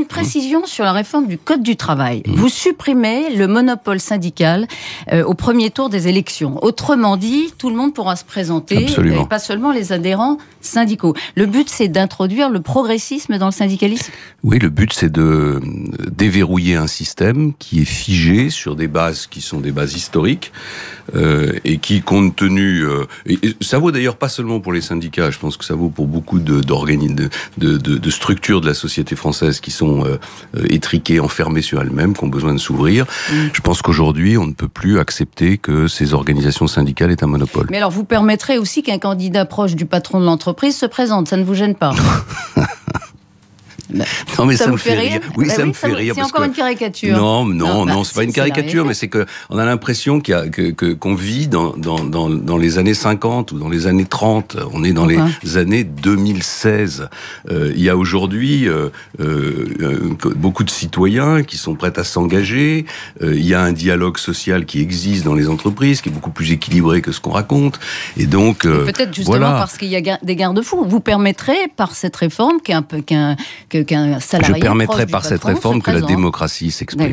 précision sur la réforme du Code du travail. Vous supprimez le monopole syndical au premier tour des élections. Autrement dit, tout le monde pourra se présenter, et pas seulement les adhérents syndicaux. Le but, c'est d'introduire le progressisme dans le syndicalisme ? Oui, le but, c'est de déverrouiller un système qui est figé sur des bases qui sont des bases historiques et qui, compte tenu... et ça vaut d'ailleurs pas seulement pour les syndicats, je pense que ça vaut pour beaucoup de structures de la société française qui sont étriquées, enfermées sur elles-mêmes, qui ont besoin de s'ouvrir. Je pense qu'aujourd'hui, on ne peut plus accepter que ces organisations syndicales aient un monopole. Mais alors, vous permettrez aussi qu'un candidat proche du patron de l'entreprise se présente, ça ne vous gêne pas ? Non, mais ça me fait rire. Oui, ça me fait rire. C'est encore une caricature. Non, c'est pas une caricature, mais c'est que on a l'impression qu'on vit dans les années 50 ou dans les années 30. On est dans les années 2016. Il y a aujourd'hui beaucoup de citoyens qui sont prêts à s'engager. Il y a un dialogue social qui existe dans les entreprises, qui est beaucoup plus équilibré que ce qu'on raconte. Et donc, peut-être justement parce qu'il y a des garde-fous. Vous permettrez par cette réforme qu'un salarié... Je permettrai par cette réforme que la démocratie s'exprime.